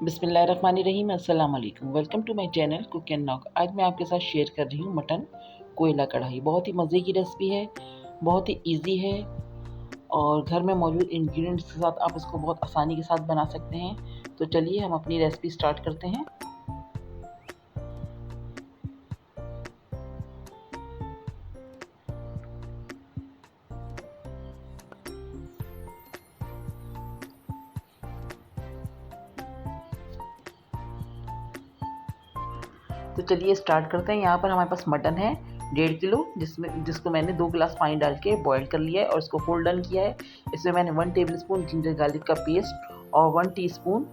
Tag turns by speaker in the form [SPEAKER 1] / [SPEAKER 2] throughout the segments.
[SPEAKER 1] बिस्मिल्लाहिर्रहमानिर्रहीम। अस्सलाम वालेकुम। Welcome to my channel cook and knock. आज मैं आपके साथ शेयर कर रही हूँ मटन कोयला कढ़ाई। बहुत ही मज़े की रेसिपी है, बहुत ही इजी है और घर में मौजूद इंग्रेडिएंट्स के साथ आप इसको बहुत आसानी के साथ बना सकते हैं। तो चलिए हम अपनी रेसिपी स्टार्ट करते हैं। तो चलिए स्टार्ट करते हैं। यहाँ पर हमारे पास मटन है 1.5 किलो, जिसको मैंने 2 गिलास पानी डाल के बॉईल कर लिया है और इसको फुल डन किया है। इसमें मैंने 1 टेबल स्पून जिंजर गार्लिक का पेस्ट और 1 टीस्पून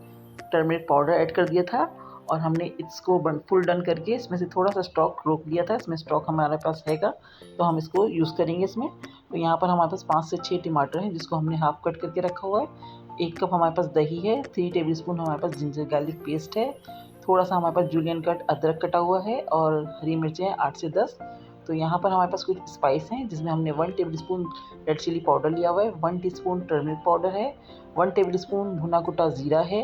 [SPEAKER 1] टर्मरिक पाउडर ऐड कर दिया था और हमने इसको फुल डन करके इसमें से थोड़ा सा स्टॉक रोक लिया था। इसमें स्टॉक हमारे पास हैगा तो हम इसको यूज़ करेंगे इसमें। तो यहाँ पर हमारे पास 5 से 6 टमाटर हैं जिसको हमने हाफ कट करके रखा हुआ है। 1 कप हमारे पास दही है, 3 टेबल स्पून हमारे पास जिंजर गार्लिक पेस्ट है, थोड़ा सा हमारे पास जूलियन कट अदरक कटा हुआ है और हरी मिर्चें हैं 8 से 10। तो यहाँ पर हमारे पास कुछ स्पाइस हैं जिसमें हमने 1 tablespoon red chilli powder लिया हुआ है, 1 टीस्पून टर्मरिक पाउडर है, 1 टेबल स्पून भुना कुटा ज़ीरा है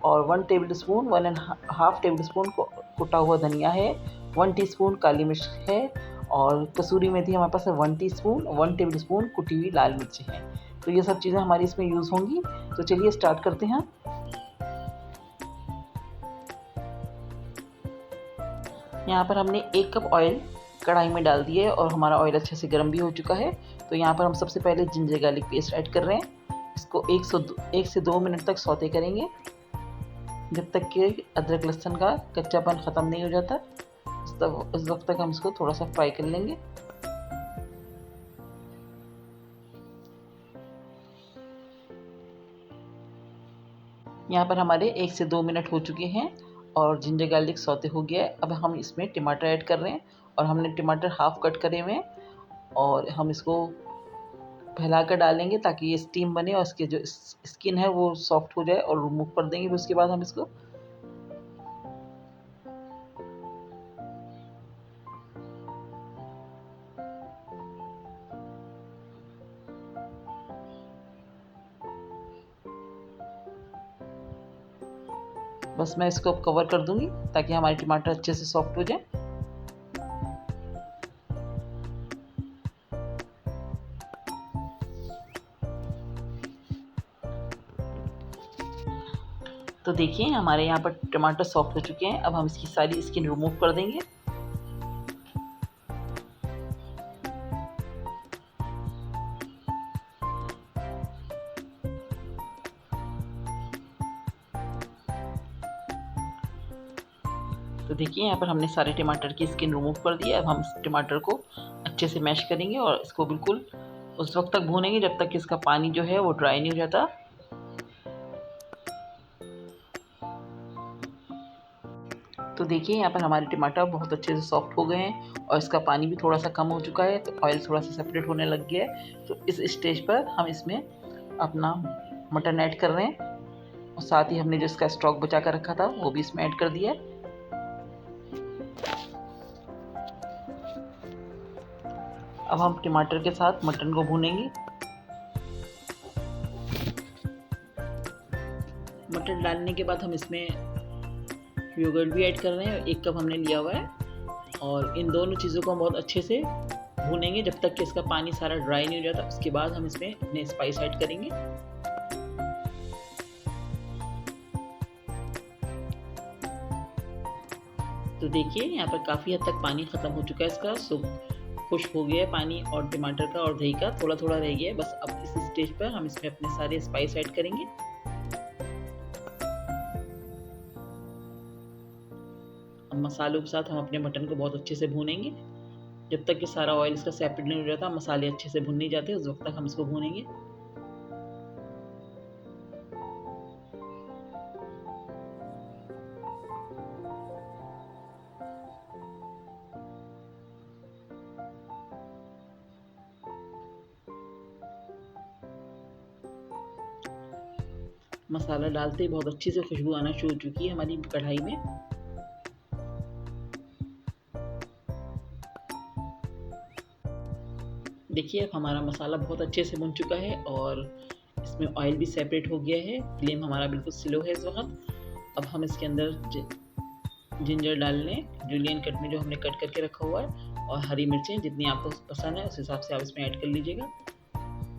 [SPEAKER 1] और 1 टेबल स्पून 1.5 टेबल स्पून कुटा हुआ धनिया है, 1 टीस्पून काली मिर्च है और कसूरी मेथी हमारे पास है 1 टीस्पून, 1 टेबल स्पून कुटी हुई लाल मिर्ची है। तो ये सब चीज़ें हमारी इसमें यूज़ होंगी। तो चलिए स्टार्ट करते हैं। यहाँ पर हमने 1 कप ऑयल कढ़ाई में डाल दिया है और हमारा ऑयल अच्छे से गर्म भी हो चुका है। तो यहाँ पर हम सबसे पहले जिंजर गार्लिक पेस्ट ऐड कर रहे हैं। इसको 1 से 2 मिनट तक सौते करेंगे जब तक कि अदरक लहसुन का कच्चापन ख़त्म नहीं हो जाता। उस वक्त तक हम इसको थोड़ा सा फ्राई कर लेंगे। यहाँ पर हमारे 1 से 2 मिनट हो चुके हैं और जिंजर गार्लिक सौते हो गया है। अब हम इसमें टमाटर ऐड कर रहे हैं और हमने टमाटर हाफ कट करे हुए हैं और हम इसको फैला कर डालेंगे ताकि ये स्टीम बने और इसके जो स्किन है वो सॉफ्ट हो जाए और रिमूव कर देंगे। फिर उसके बाद हम इसको बस मैं इसको कवर कर दूंगी ताकि हमारे टमाटर अच्छे से सॉफ्ट हो जाए। तो देखिए हमारे यहाँ पर टमाटर सॉफ्ट हो चुके हैं। अब हम इसकी सारी स्किन रिमूव कर देंगे। तो देखिए यहाँ पर हमने सारे टमाटर की स्किन रिमूव कर दी है। अब हम इस टमाटर को अच्छे से मैश करेंगे और इसको बिल्कुल उस वक्त तक भूनेंगे जब तक कि इसका पानी जो है वो ड्राई नहीं हो जाता। तो देखिए यहाँ पर हमारे टमाटर बहुत अच्छे से सॉफ्ट हो गए हैं और इसका पानी भी थोड़ा सा कम हो चुका है। तो ऑयल थोड़ा सा सेपरेट होने लग गया है। तो इस स्टेज पर हम इसमें अपना मटन ऐड कर रहे हैं और साथ ही हमने जो इसका स्टॉक बचा कर रखा था वो भी इसमें ऐड कर दिया है। अब हम टमाटर के साथ मटन को भूनेंगे। मटन डालने के बाद हम इसमें योगर्ट भी ऐड कर रहे हैं, 1 कप हमने लिया हुआ है और इन दोनों चीज़ों को हम बहुत अच्छे से भूनेंगे जब तक कि इसका पानी सारा ड्राई नहीं हो जाता। उसके बाद हम इसमें अपने स्पाइस ऐड करेंगे। तो देखिए यहाँ पर काफ़ी हद तक पानी ख़त्म हो चुका है इसका, खुश्क हो गया है पानी और टमाटर का और दही का थोड़ा थोड़ा रह गया है। बस अब इस स्टेज पर हम इसमें अपने सारे स्पाइस ऐड करेंगे। अब मसालों के साथ हम अपने मटन को बहुत अच्छे से भूनेंगे जब तक कि सारा ऑयल इसका सेपरेट नहीं हो जाता, मसाले अच्छे से भुन नहीं जाते, उस वक्त तक हम इसको भूनेंगे। मसाला डालते ही बहुत अच्छी से खुशबू आना शुरू हो चुकी है हमारी कढ़ाई में। देखिए अब हमारा मसाला बहुत अच्छे से भुन चुका है और इसमें ऑयल भी सेपरेट हो गया है। फ्लेम हमारा बिल्कुल स्लो है इस वक्त अब हम इसके अंदर जिंजर डाल लें, जूलियन कट में जो हमने कट करके रखा हुआ है, और हरी मिर्चें जितनी आपको पसंद है उस हिसाब से आप इसमें ऐड कर लीजिएगा।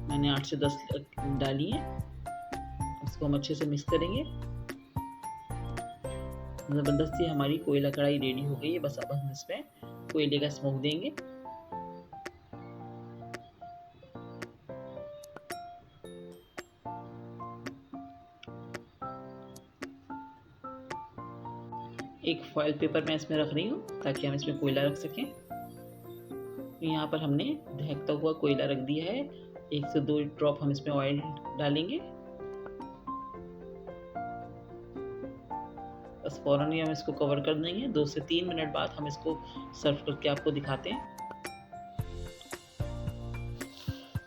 [SPEAKER 1] मैंने 8 से 10 डाली हैं। इसको हम अच्छे से मिक्स करेंगे। ज़बरदस्ती हमारी कोयला कढ़ाई रेडी हो गई है। बस अब हम इसमें कोयले का स्मोक देंगे। एक फॉयल पेपर मैं इसमें रख रही हूँ ताकि हम इसमें कोयला रख सकें। यहाँ पर हमने दहकता हुआ कोयला रख दिया है। 1 से 2 ड्रॉप हम इसमें ऑयल डालेंगे। बस फ़ौरन ही हम इसको कवर कर देंगे। 2 से 3 मिनट बाद हम इसको सर्व करके आपको दिखाते हैं।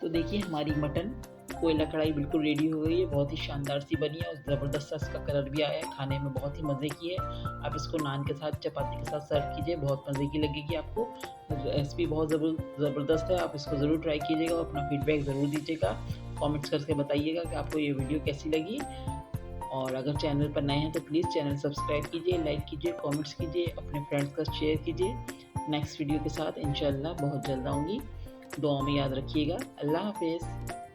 [SPEAKER 1] तो देखिए हमारी मटन कोयला कढ़ाई बिल्कुल रेडी हो गई है। बहुत ही शानदार सी बनी है और ज़बरदस्त सा इसका कलर भी आया है। खाने में बहुत ही मज़े की है। आप इसको नान के साथ, चपाती के साथ सर्व कीजिए, बहुत मज़े की लगेगी आपको। रेसिपी बहुत ज़बरदस्त है। आप इसको ज़रूर ट्राई कीजिएगा और अपना फीडबैक ज़रूर दीजिएगा। कमेंट्स करके बताइएगा कि आपको ये वीडियो कैसी लगी। और अगर चैनल पर नए हैं तो प्लीज़ चैनल सब्सक्राइब कीजिए, लाइक कीजिए, कमेंट्स कीजिए, अपने फ्रेंड्स का शेयर कीजिए। नेक्स्ट वीडियो के साथ इंशाल्लाह बहुत जल्द आऊँगी। दुआ में याद रखिएगा। अल्लाह हाफ़िज़।